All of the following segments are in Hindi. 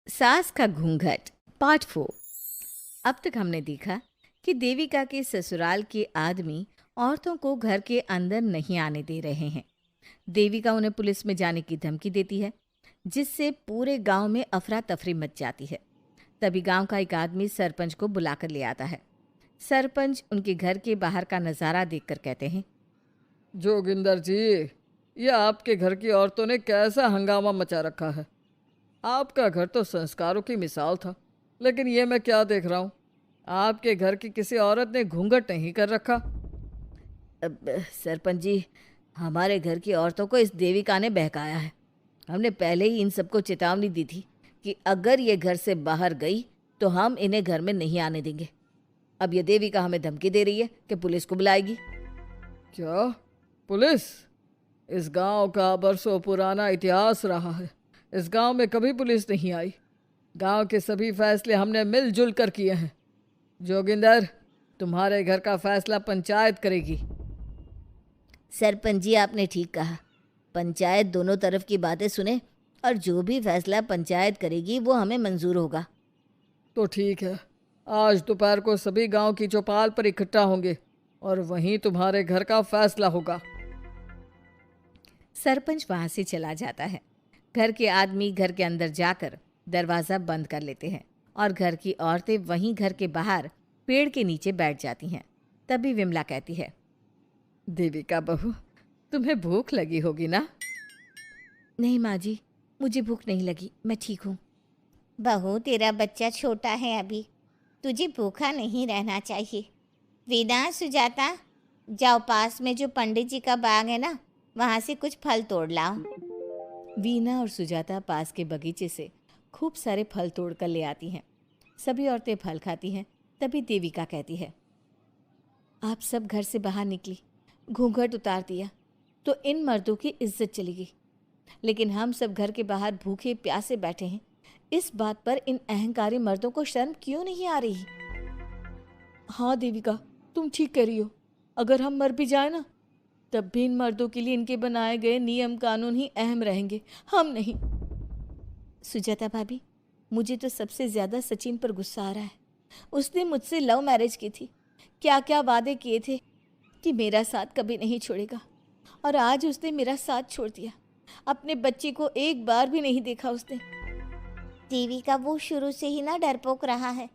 सास का घूंघट पार्ट 4। अब तक हमने देखा कि देविका के ससुराल के आदमी औरतों को घर के अंदर नहीं आने दे रहे हैं। देविका उन्हें पुलिस में जाने की धमकी देती है, जिससे पूरे गांव में अफरा तफरी मच जाती है। तभी गांव का एक आदमी सरपंच को बुलाकर ले आता है। सरपंच उनके घर के बाहर का नज़ारा देखकर कहते हैं, जोगिंदर जी, ये आपके घर की औरतों ने कैसा हंगामा मचा रखा है। आपका घर तो संस्कारों की मिसाल था, लेकिन ये मैं क्या देख रहा हूँ। आपके घर की किसी औरत ने घूंघट नहीं कर रखा। अब सरपंच जी, हमारे घर की औरतों को इस देविका ने बहकाया है। हमने पहले ही इन सबको चेतावनी दी थी कि अगर ये घर से बाहर गई तो हम इन्हें घर में नहीं आने देंगे। अब ये देविका हमें धमकी दे रही है कि पुलिस को बुलाएगी। क्या? पुलिस? इस गांव का बरसों पुराना इतिहास रहा है। इस गांव में कभी पुलिस नहीं आई। गांव के सभी फैसले हमने मिलजुल कर किए हैं। जोगिंदर, तुम्हारे घर का फैसला पंचायत करेगी। सरपंच जी, आपने ठीक कहा। पंचायत दोनों तरफ की बातें सुने और जो भी फैसला पंचायत करेगी वो हमें मंजूर होगा। तो ठीक है, आज दोपहर को सभी गांव की चौपाल पर इकट्ठा होंगे और वहीं तुम्हारे घर का फैसला होगा। सरपंच वहां से चला जाता है। घर के आदमी घर के अंदर जाकर दरवाज़ा बंद कर लेते हैं और घर की औरतें वहीं घर के बाहर पेड़ के नीचे बैठ जाती हैं। तभी विमला कहती है, देविका बहू, तुम्हें भूख लगी होगी ना? नहीं माँ जी, मुझे भूख नहीं लगी, मैं ठीक हूँ। बहू, तेरा बच्चा छोटा है अभी, तुझे भूखा नहीं रहना चाहिए। वीना, सुजाता, जाओ पास में जो पंडित जी का बाग है ना, वहाँ से कुछ फल तोड़ लाओ। वीना और सुजाता पास के बगीचे से खूब सारे फल तोड़ कर ले आती हैं। सभी औरतें फल खाती हैं। तभी देविका कहती है, आप सब घर से बाहर निकली, घूंघट उतार दिया तो इन मर्दों की इज्जत चली गई, लेकिन हम सब घर के बाहर भूखे प्यासे बैठे हैं। इस बात पर इन अहंकारी मर्दों को शर्म क्यों नहीं आ रही? हाँ देविका, तुम ठीक कह रही हो। अगर हम मर भी जाए ना, तब भी इन मर्दों के लिए इनके बनाए गए नियम कानून ही अहम रहेंगे, हम नहीं। सुजाता भाभी, मुझे तो सबसे ज़्यादा सचिन पर गुस्सा आ रहा है। उसने मुझसे लव मैरिज की थी, क्या क्या वादे किए थे कि मेरा साथ कभी नहीं छोड़ेगा, और आज उसने मेरा साथ छोड़ दिया। अपने बच्चे को एक बार भी नहीं देखा उसने। देविका, वो शुरू से ही ना डरपोक रहा है,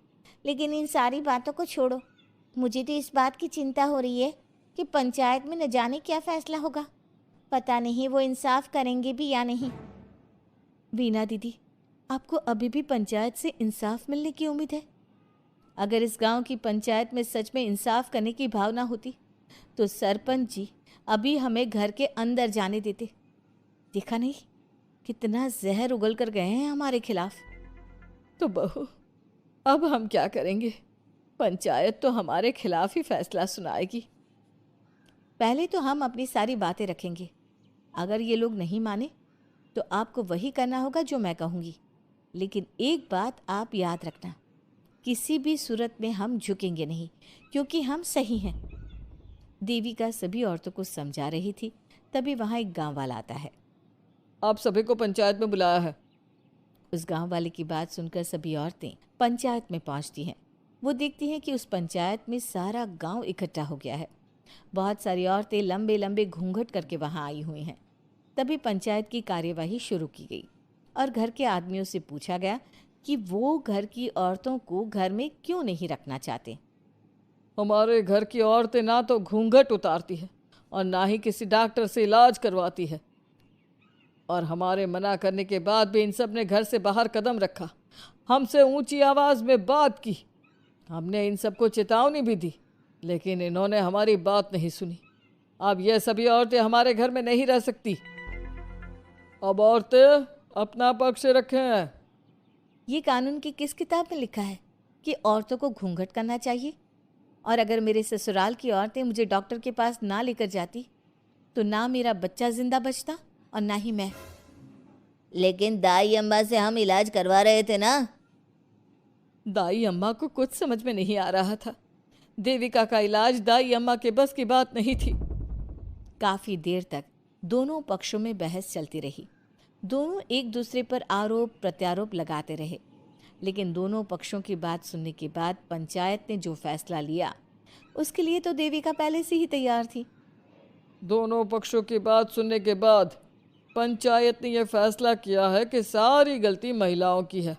लेकिन इन सारी बातों को छोड़ो। मुझे तो इस बात की चिंता हो रही है कि पंचायत में न जाने क्या फैसला होगा। पता नहीं वो इंसाफ करेंगे भी या नहीं। वीना दीदी, आपको अभी भी पंचायत से इंसाफ मिलने की उम्मीद है? अगर इस गांव की पंचायत में सच में इंसाफ करने की भावना होती तो सरपंच जी अभी हमें घर के अंदर जाने देते। देखा नहीं कितना जहर उगल कर गए हैं हमारे खिलाफ। तो बहू, अब हम क्या करेंगे? पंचायत तो हमारे खिलाफ ही फैसला सुनाएगी। पहले तो हम अपनी सारी बातें रखेंगे। अगर ये लोग नहीं माने तो आपको वही करना होगा जो मैं कहूँगी। लेकिन एक बात आप याद रखना, किसी भी सूरत में हम झुकेंगे नहीं, क्योंकि हम सही हैं। देविका सभी औरतों को समझा रही थी। तभी वहाँ एक गांव वाला आता है। आप सभी को पंचायत में बुलाया है। उस गांव वाले की बात सुनकर सभी औरतें पंचायत में पहुंचती हैं। वो देखती हैं कि उस पंचायत में सारा गांव इकट्ठा हो गया है। बहुत सारी औरतें लंबे लंबे घूंघट करके वहां आई हुई हैं। तभी पंचायत की कार्यवाही शुरू की गई और घर के आदमियों से पूछा गया कि वो घर की औरतों को घर में क्यों नहीं रखना चाहते। हमारे घर की औरतें ना तो घूंघट उतारती है और ना ही किसी डॉक्टर से इलाज करवाती है, और हमारे मना करने के बाद भी इन सब ने घर से बाहर कदम रखा, हमसे ऊंची आवाज़ में बात की। हमने इन सबको चेतावनी भी दी, लेकिन इन्होंने हमारी बात नहीं सुनी। अब ये सभी औरतें हमारे घर में नहीं रह सकती। अब औरतें अपना पक्ष रखें। ये कानून की किस किताब में लिखा है कि औरतों को घूंघट करना चाहिए? और अगर मेरे ससुराल की औरतें मुझे डॉक्टर के पास ना लेकर जाती तो ना मेरा बच्चा जिंदा बचता और ना ही मैं। लेकिन दाई अम्मा से हम इलाज करवा रहे थे ना। दाई अम्मा को कुछ समझ में नहीं आ रहा था। देविका का इलाज दाई अम्मा के बस की बात नहीं थी। काफ़ी देर तक दोनों पक्षों में बहस चलती रही। दोनों एक दूसरे पर आरोप प्रत्यारोप लगाते रहे, लेकिन दोनों पक्षों की बात सुनने के बाद पंचायत ने जो फैसला लिया उसके लिए तो देविका पहले से ही तैयार थी। दोनों पक्षों की बात सुनने के बाद पंचायत ने यह फैसला किया है कि सारी गलती महिलाओं की है।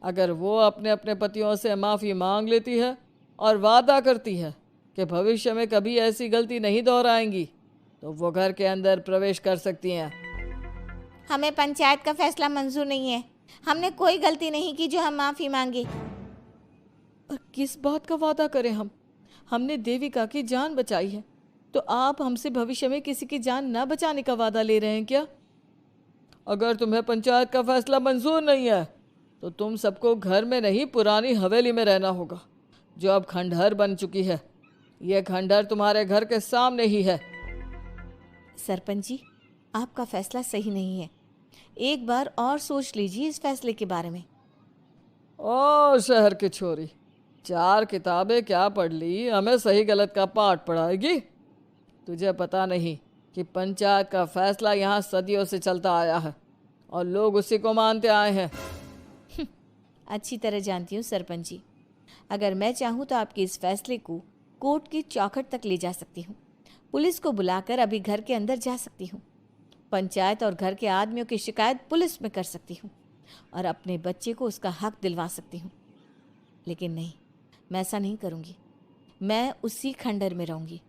अगर वो अपने अपने पतियों से माफ़ी मांग लेती है और वादा करती है कि भविष्य में कभी ऐसी गलती नहीं दोहराएंगी, तो वो घर के अंदर प्रवेश कर सकती हैं। हमें पंचायत का फैसला मंजूर नहीं है। हमने कोई गलती नहीं की जो हम माफ़ी मांगे। और किस बात का वादा करें हम? हमने देविका की जान बचाई है, तो आप हमसे भविष्य में किसी की जान न बचाने का वादा ले रहे हैं क्या? अगर तुम्हें पंचायत का फैसला मंजूर नहीं है तो तुम सबको घर में नहीं, पुरानी हवेली में रहना होगा, जो अब खंडहर बन चुकी है। यह खंडहर तुम्हारे घर के सामने ही है। सरपंच जी, आपका फैसला सही नहीं है। एक बार और सोच लीजिए इस फैसले के बारे में। ओ शहर की छोरी, 4 किताबें क्या पढ़ ली, हमें सही गलत का पाठ पढ़ाएगी? तुझे पता नहीं कि पंचायत का फैसला यहाँ सदियों से चलता आया है और लोग उसी को मानते आए हैं। अच्छी तरह जानती हूँ सरपंच जी। अगर मैं चाहूँ तो आपके इस फैसले को कोर्ट की चौखट तक ले जा सकती हूँ। पुलिस को बुलाकर अभी घर के अंदर जा सकती हूँ। पंचायत और घर के आदमियों की शिकायत पुलिस में कर सकती हूँ और अपने बच्चे को उसका हक दिलवा सकती हूँ। लेकिन नहीं, मैं ऐसा नहीं करूँगी। मैं उसी खंडहर में रहूँगी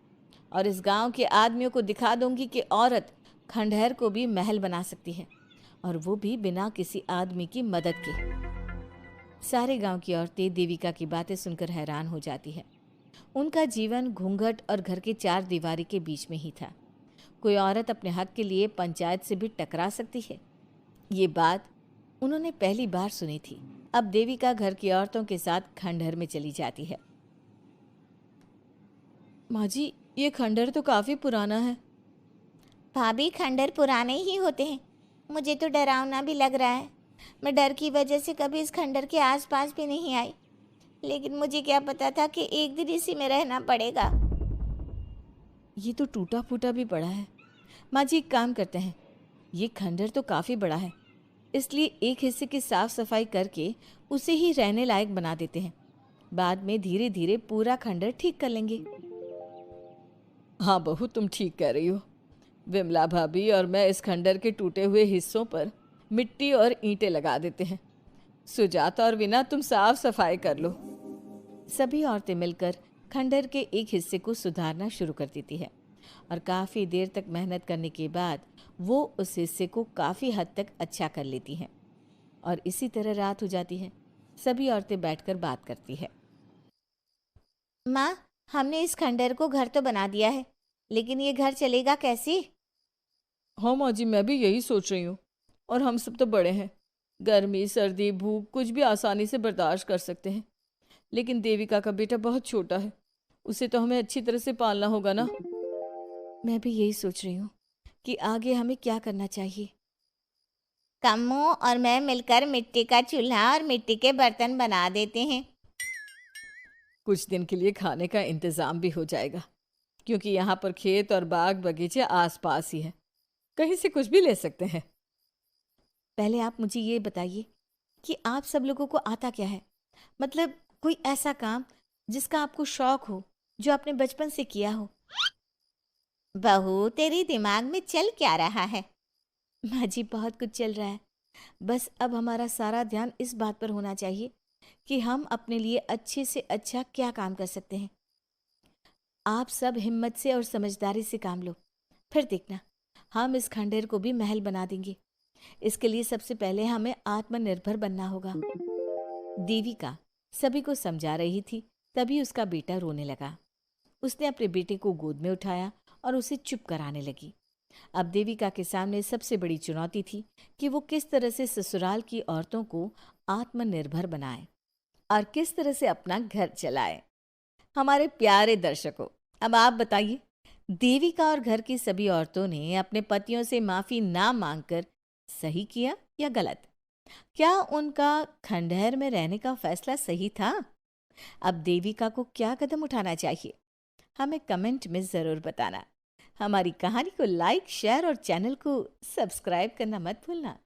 और इस गांव के आदमियों को दिखा दूंगी कि औरत खंडहर को भी महल बना सकती है, और वो भी बिना किसी आदमी की मदद के। सारे गांव की औरतें देविका की बातें सुनकर हैरान हो जाती है। उनका जीवन घूंघट और घर के 4 दीवारी के बीच में ही था। कोई औरत अपने हक के लिए पंचायत से भी टकरा सकती है, ये बात उन्होंने पहली बार सुनी थी। अब देविका घर की औरतों के साथ खंडहर में चली जाती है। माँ जी, ये खंडहर तो काफ़ी पुराना है। भाभी, खंडहर पुराने ही होते हैं। मुझे तो डरावना भी लग रहा है। मैं डर की वजह से कभी इस खंडहर के आसपास भी नहीं आई, लेकिन मुझे क्या पता था कि एक दिन इसी में रहना पड़ेगा। ये तो टूटा फूटा भी पड़ा है। माँ जी, एक काम करते हैं, ये खंडहर तो काफ़ी बड़ा है, इसलिए एक हिस्से की साफ सफाई करके उसे ही रहने लायक बना देते हैं। बाद में धीरे धीरे पूरा खंडहर ठीक कर लेंगे। हाँ बहू, तुम ठीक कह रही हो। विमला भाभी और मैं इस खंडहर के टूटे हुए हिस्सों पर मिट्टी और ईंटें लगा देते हैं। सुजाता और वीना, तुम साफ सफाई कर लो। सभी औरतें मिलकर खंडहर के एक हिस्से को सुधारना शुरू कर देती है और काफ़ी देर तक मेहनत करने के बाद वो उस हिस्से को काफ़ी हद तक अच्छा कर लेती हैं। और इसी तरह रात हो जाती है। सभी औरतें बैठकर बात करती है। माँ, हमने इस खंडहर को घर तो बना दिया है, लेकिन ये घर चलेगा कैसे? हाँ माँ जी, मैं भी यही सोच रही हूँ। और हम सब तो बड़े हैं, गर्मी सर्दी भूख कुछ भी आसानी से बर्दाश्त कर सकते हैं, लेकिन देविका का बेटा बहुत छोटा है, उसे तो हमें अच्छी तरह से पालना होगा ना। मैं भी यही सोच रही हूँ कि आगे हमें क्या करना चाहिए। कम्मू और मैं मिलकर मिट्टी का चूल्हा और मिट्टी के बर्तन बना देते हैं। कुछ दिन के लिए खाने का इंतज़ाम भी हो जाएगा, क्योंकि यहाँ पर खेत और बाग बगीचे आसपास ही है, कहीं से कुछ भी ले सकते हैं। पहले आप मुझे ये बताइए कि आप सब लोगों को आता क्या है? मतलब कोई ऐसा काम जिसका आपको शौक हो, जो आपने बचपन से किया हो। बहू, तेरी दिमाग में चल क्या रहा है? माँ जी, बहुत कुछ चल रहा है। बस अब हमारा सारा ध्यान इस बात पर होना चाहिए कि हम अपने लिए अच्छे से अच्छा क्या काम कर सकते हैं। आप सब हिम्मत से और समझदारी से काम लो, फिर देखना हम इस खंडहर को भी महल बना देंगे। इसके लिए सबसे पहले हमें आत्मनिर्भर बनना होगा। देविका सभी को समझा रही थी, तभी उसका बेटा रोने लगा। उसने अपने बेटे को गोद में उठाया और उसे चुप कराने लगी। अब देविका के सामने सबसे बड़ी चुनौती थी कि वो किस तरह से ससुराल की औरतों को आत्मनिर्भर बनाए और किस तरह से अपना घर चलाए। हमारे प्यारे दर्शकों, अब आप बताइए, देविका और घर की सभी औरतों ने अपने पतियों से माफ़ी ना मांगकर सही किया या गलत? क्या उनका खंडहर में रहने का फैसला सही था? अब देविका को क्या कदम उठाना चाहिए, हमें कमेंट में ज़रूर बताना। हमारी कहानी को लाइक, शेयर और चैनल को सब्सक्राइब करना मत भूलना।